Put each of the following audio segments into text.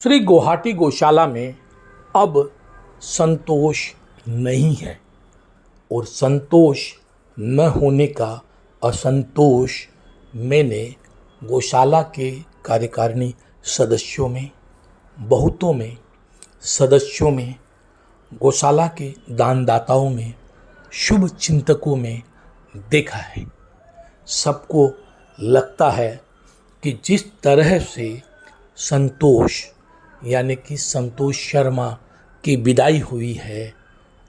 श्री गुवाहाटी गौशाला में अब संतोष नहीं है और संतोष न होने का असंतोष मैंने गौशाला के कार्यकारिणी सदस्यों में, बहुतों में, सदस्यों में, गौशाला के दानदाताओं में, शुभ चिंतकों में देखा है। सबको लगता है कि जिस तरह से संतोष यानी कि संतोष शर्मा की विदाई हुई है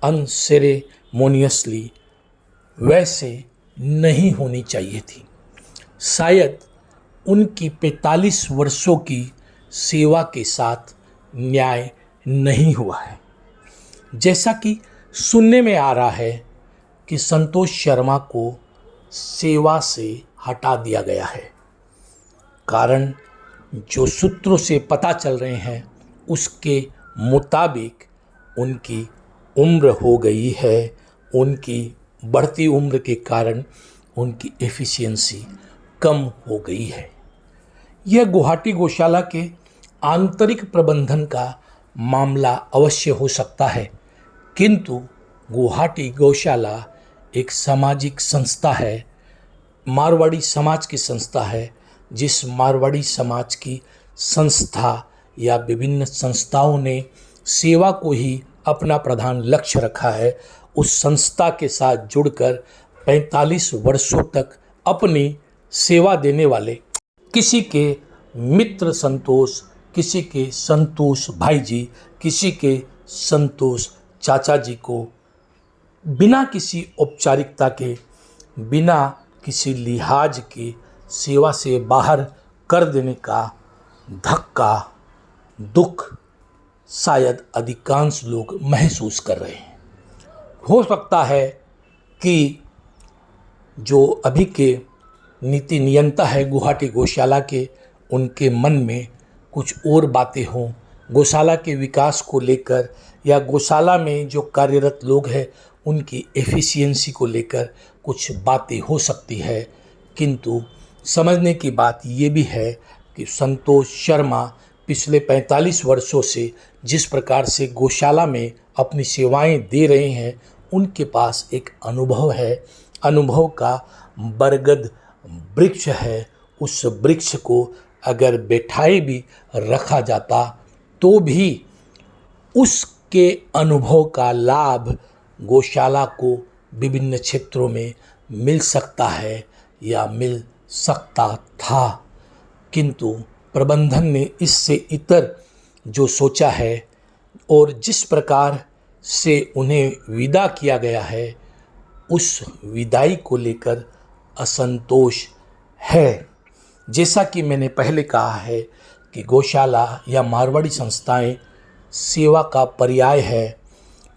अनसेरेमोनियसली, वैसे नहीं होनी चाहिए थी। शायद उनकी 45 वर्षों की सेवा के साथ न्याय नहीं हुआ है। जैसा कि सुनने में आ रहा है कि संतोष शर्मा को सेवा से हटा दिया गया है। कारण जो सूत्रों से पता चल रहे हैं उसके मुताबिक उनकी उम्र हो गई है। उनकी बढ़ती उम्र के कारण उनकी एफिशिएंसी कम हो गई है। यह गुवाहाटी गौशाला के आंतरिक प्रबंधन का मामला अवश्य हो सकता है, किंतु गुवाहाटी गौशाला एक सामाजिक संस्था है, मारवाड़ी समाज की संस्था है। जिस मारवाड़ी समाज की संस्था या विभिन्न संस्थाओं ने सेवा को ही अपना प्रधान लक्ष्य रखा है, उस संस्था के साथ जुड़कर 45 वर्षों तक अपनी सेवा देने वाले किसी के मित्र संतोष, किसी के संतोष भाई जी, किसी के संतोष चाचा जी को बिना किसी औपचारिकता के, बिना किसी लिहाज के सेवा से बाहर कर देने का धक्का, दुख शायद अधिकांश लोग महसूस कर रहे हैं। हो सकता है कि जो अभी के नीति नियंता है गुवाहाटी गौशाला के, उनके मन में कुछ और बातें हों गौशाला के विकास को लेकर, या गौशाला में जो कार्यरत लोग हैं उनकी एफिशिएंसी को लेकर कुछ बातें हो सकती है। किंतु समझने की बात ये भी है कि संतोष शर्मा पिछले 45 वर्षों से जिस प्रकार से गौशाला में अपनी सेवाएं दे रहे हैं, उनके पास एक अनुभव है। अनुभव का बरगद वृक्ष है। उस वृक्ष को अगर बैठाए भी रखा जाता तो भी उसके अनुभव का लाभ गौशाला को विभिन्न क्षेत्रों में मिल सकता है या मिल सकता था। किंतु प्रबंधन ने इससे इतर जो सोचा है और जिस प्रकार से उन्हें विदा किया गया है, उस विदाई को लेकर असंतोष है। जैसा कि मैंने पहले कहा है कि गौशाला या मारवाड़ी संस्थाएं सेवा का पर्याय है।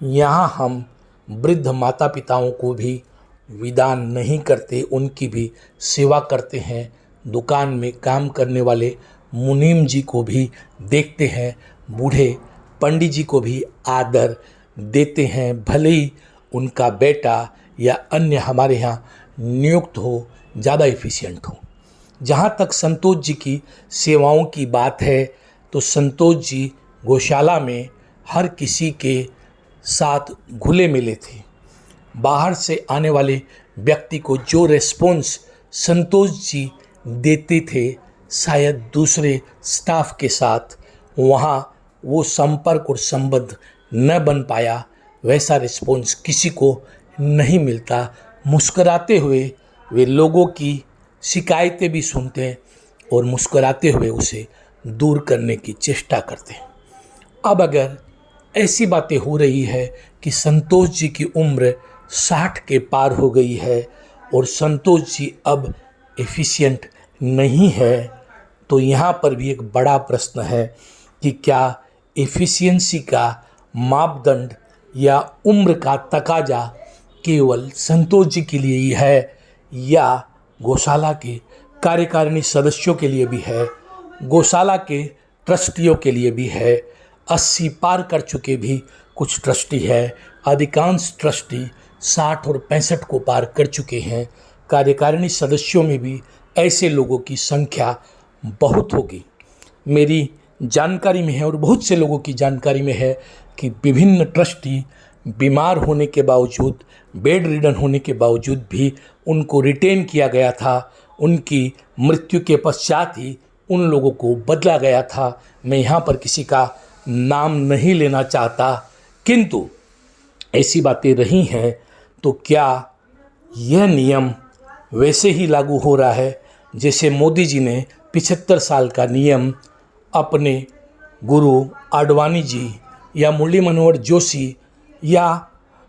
यहाँ हम वृद्ध माता पिताओं को भी विदा नहीं करते, उनकी भी सेवा करते हैं। दुकान में काम करने वाले मुनीम जी को भी देखते हैं, बूढ़े पंडित जी को भी आदर देते हैं, भले ही उनका बेटा या अन्य हमारे यहाँ नियुक्त हो, ज़्यादा एफिशिएंट हो। जहाँ तक संतोष जी की सेवाओं की बात है तो संतोष जी गौशाला में हर किसी के साथ घुले मिले थे। बाहर से आने वाले व्यक्ति को जो रेस्पॉन्स संतोष जी देते थे, शायद दूसरे स्टाफ के साथ वहाँ वो संपर्क और संबंध न बन पाया। वैसा रिस्पॉन्स किसी को नहीं मिलता। मुस्कुराते हुए वे लोगों की शिकायतें भी सुनते हैं और मुस्कुराते हुए उसे दूर करने की चेष्टा करते हैं। अब अगर ऐसी बातें हो रही है कि संतोष जी की उम्र 60 के पार हो गई है और संतोष जी अब एफिशिएंट नहीं है, तो यहाँ पर भी एक बड़ा प्रश्न है कि क्या एफिशिएंसी का मापदंड या उम्र का तकाजा केवल संतोष जी के लिए ही है या गौशाला के कार्यकारिणी सदस्यों के लिए भी है, गौशाला के ट्रस्टियों के लिए भी है। 80 पार कर चुके भी कुछ ट्रस्टी है, अधिकांश ट्रस्टी 60 और 65 को पार कर चुके हैं। कार्यकारिणी सदस्यों में भी ऐसे लोगों की संख्या बहुत होगी। मेरी जानकारी में है और बहुत से लोगों की जानकारी में है कि विभिन्न ट्रस्टी बीमार होने के बावजूद, बेड रिडन होने के बावजूद भी उनको रिटेन किया गया था। उनकी मृत्यु के पश्चात ही उन लोगों को बदला गया था। मैं यहाँ पर किसी का नाम नहीं लेना चाहता, किंतु ऐसी बातें रही हैं। तो क्या यह नियम वैसे ही लागू हो रहा है जैसे मोदी जी ने 75 साल का नियम अपने गुरु आडवाणी जी या मुरली मनोहर जोशी या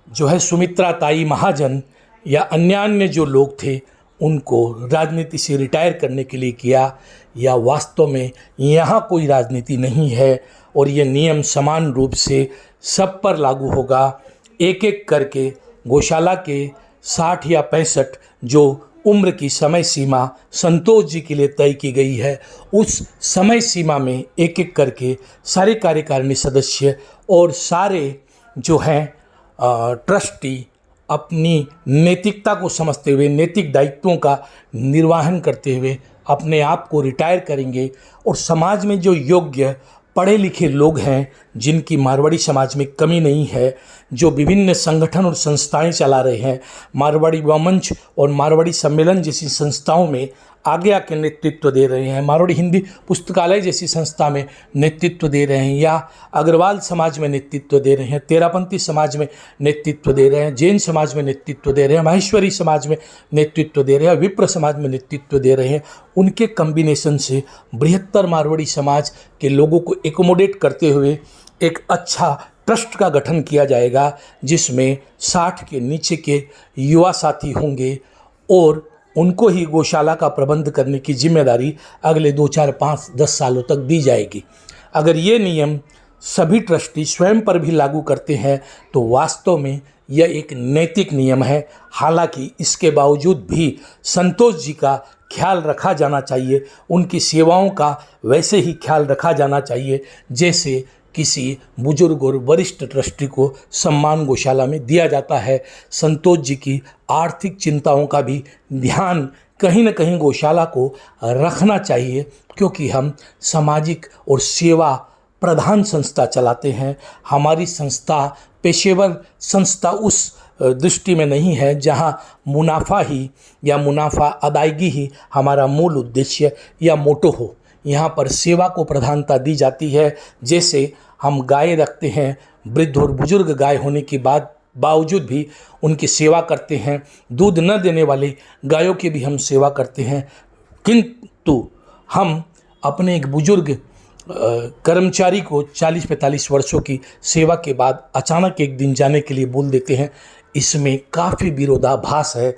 जो है सुमित्रा ताई महाजन या अन्य जो लोग थे उनको राजनीति से रिटायर करने के लिए किया? या वास्तव में यहाँ कोई राजनीति नहीं है और ये नियम समान रूप से सब पर लागू होगा? एक एक करके गौशाला के 60 या 65 जो उम्र की समय सीमा संतोष जी के लिए तय की गई है, उस समय सीमा में एक एक करके सारे कार्यकारिणी सदस्य और सारे जो हैं ट्रस्टी अपनी नैतिकता को समझते हुए, नैतिक दायित्वों का निर्वहन करते हुए अपने आप को रिटायर करेंगे। और समाज में जो योग्य पढ़े लिखे लोग हैं, जिनकी मारवाड़ी समाज में कमी नहीं है, जो विभिन्न संगठन और संस्थाएं चला रहे हैं, मारवाड़ी युवा मंच और मारवाड़ी सम्मेलन जैसी संस्थाओं में आगे आके नेतृत्व दे रहे हैं, मारवाड़ी हिंदी पुस्तकालय जैसी संस्था में नेतृत्व दे रहे हैं, या अग्रवाल समाज में नेतृत्व दे रहे हैं, तेरापंथी समाज में नेतृत्व दे रहे हैं, जैन समाज में नेतृत्व दे रहे हैं, माहेश्वरी समाज में नेतृत्व दे रहे हैं, विप्र समाज में नेतृत्व दे रहे हैं। उनके कम्बिनेशन से बृहत्तर मारवाड़ी समाज के लोगों को एकोमोडेट करते हुए एक अच्छा ट्रस्ट का गठन किया जाएगा, जिसमें 60 के नीचे के युवा साथी होंगे और उनको ही गौशाला का प्रबंध करने की जिम्मेदारी अगले 2, 4, 5, 10 सालों तक दी जाएगी। अगर ये नियम सभी ट्रस्टी स्वयं पर भी लागू करते हैं तो वास्तव में यह एक नैतिक नियम है। हालांकि इसके बावजूद भी संतोष जी का ख्याल रखा जाना चाहिए, उनकी सेवाओं का वैसे ही ख्याल रखा जाना चाहिए जैसे किसी बुजुर्ग और वरिष्ठ ट्रस्टी को सम्मान गौशाला में दिया जाता है। संतोष जी की आर्थिक चिंताओं का भी ध्यान कहीं न कहीं गौशाला को रखना चाहिए, क्योंकि हम सामाजिक और सेवा प्रधान संस्था चलाते हैं। हमारी संस्था पेशेवर संस्था उस दृष्टि में नहीं है जहां मुनाफा ही या मुनाफा अदायगी ही हमारा मूल उद्देश्य या मोटो हो। यहाँ पर सेवा को प्रधानता दी जाती है। जैसे हम गाय रखते हैं, वृद्ध और बुजुर्ग गाय होने के बावजूद भी उनकी सेवा करते हैं, दूध न देने वाली गायों की भी हम सेवा करते हैं, किंतु हम अपने एक बुजुर्ग कर्मचारी को 40-45 वर्षों की सेवा के बाद अचानक एक दिन जाने के लिए बोल देते हैं। इसमें काफ़ी विरोधाभास है।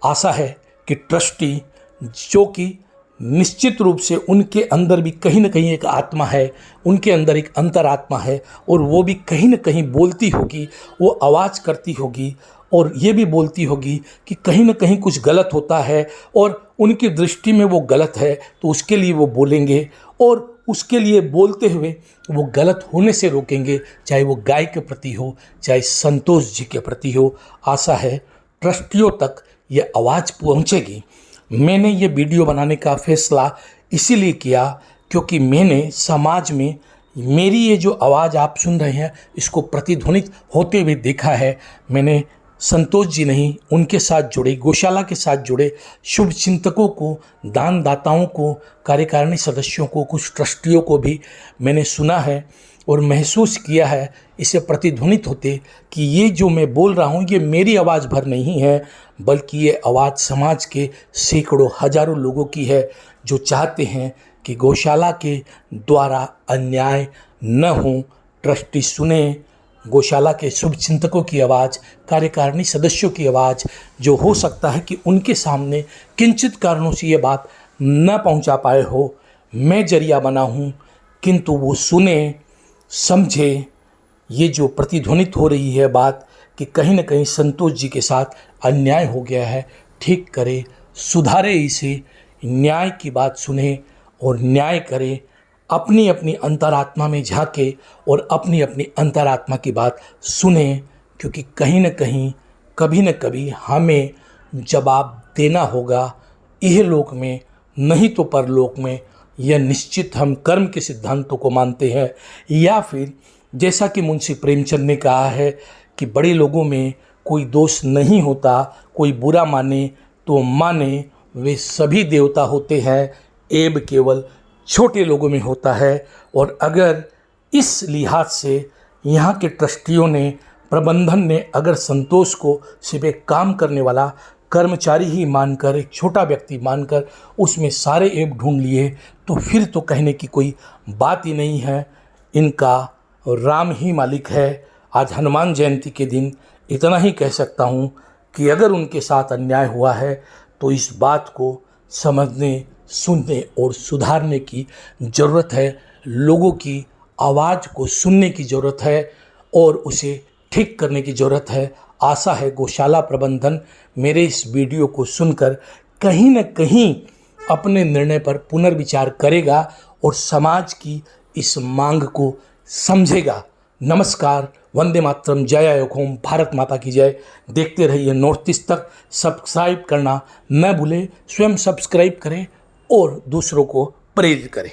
आशा है कि ट्रस्टी, जो कि निश्चित रूप से उनके अंदर भी कहीं न कहीं एक आत्मा है, उनके अंदर एक अंतरात्मा है और वो भी कहीं न कहीं बोलती होगी, वो आवाज़ करती होगी और ये भी बोलती होगी कि कहीं न कहीं कुछ गलत होता है और उनकी दृष्टि में वो गलत है, तो उसके लिए वो बोलेंगे और उसके लिए बोलते हुए वो गलत होने से रोकेंगे, चाहे वो गाय के प्रति हो, चाहे संतोष जी के प्रति हो। आशा है ट्रस्टियों तक ये आवाज़ पहुँचेगी। मैंने ये वीडियो बनाने का फैसला इसीलिए किया क्योंकि मैंने समाज में मेरी ये जो आवाज़ आप सुन रहे हैं इसको प्रतिध्वनित होते हुए देखा है। मैंने संतोष जी नहीं, उनके साथ जुड़े, गौशाला के साथ जुड़े शुभ चिंतकों को, दानदाताओं को, कार्यकारिणी सदस्यों को, कुछ ट्रस्टियों को भी मैंने सुना है और महसूस किया है इसे प्रतिध्वनित होते कि ये जो मैं बोल रहा हूँ ये मेरी आवाज़ भर नहीं है, बल्कि ये आवाज़ समाज के सैकड़ों हजारों लोगों की है जो चाहते हैं कि गौशाला के द्वारा अन्याय न हो। ट्रस्टी सुने गौशाला के शुभ चिंतकों की आवाज़, कार्यकारिणी सदस्यों की आवाज़, जो हो सकता है कि उनके सामने किंचित कारणों से ये बात न पहुंचा पाए हो, मैं जरिया बना हूं, किंतु वो सुने, समझे ये जो प्रतिध्वनित हो रही है बात कि कहीं न कहीं संतोष जी के साथ अन्याय हो गया है, ठीक करे, सुधारे, इसे न्याय की बात सुने और न्याय करे। अपनी अपनी अंतरात्मा में झांके और अपनी अपनी अंतरात्मा की बात सुने, क्योंकि कहीं न कहीं कभी न कभी हमें जवाब देना होगा, यह लोक में नहीं तो परलोक में। यह निश्चित हम कर्म के सिद्धांतों को मानते हैं, या फिर जैसा कि मुंशी प्रेमचंद ने कहा है कि बड़े लोगों में कोई दोष नहीं होता, कोई बुरा माने तो माने, वे सभी देवता होते हैं, एब केवल छोटे लोगों में होता है। और अगर इस लिहाज से यहाँ के ट्रस्टियों ने, प्रबंधन ने अगर संतोष को सिर्फ एक काम करने वाला कर्मचारी ही मानकर, एक छोटा व्यक्ति मानकर उसमें सारे ऐब ढूंढ लिए, तो फिर तो कहने की कोई बात ही नहीं है। इनका राम ही मालिक है। आज हनुमान जयंती के दिन इतना ही कह सकता हूँ कि अगर उनके साथ अन्याय हुआ है तो इस बात को समझने, सुनने और सुधारने की ज़रूरत है। लोगों की आवाज़ को सुनने की ज़रूरत है और उसे ठीक करने की ज़रूरत है। आशा है गौशाला प्रबंधन मेरे इस वीडियो को सुनकर कहीं न कहीं अपने निर्णय पर पुनर्विचार करेगा और समाज की इस मांग को समझेगा। नमस्कार, वंदे मातरम, जय आयोग, भारत माता की जय। देखते रहिए नॉर्थ ईस्ट तक। सब्सक्राइब करना न भूलें, स्वयं सब्सक्राइब करें और दूसरों को प्रेरित करें।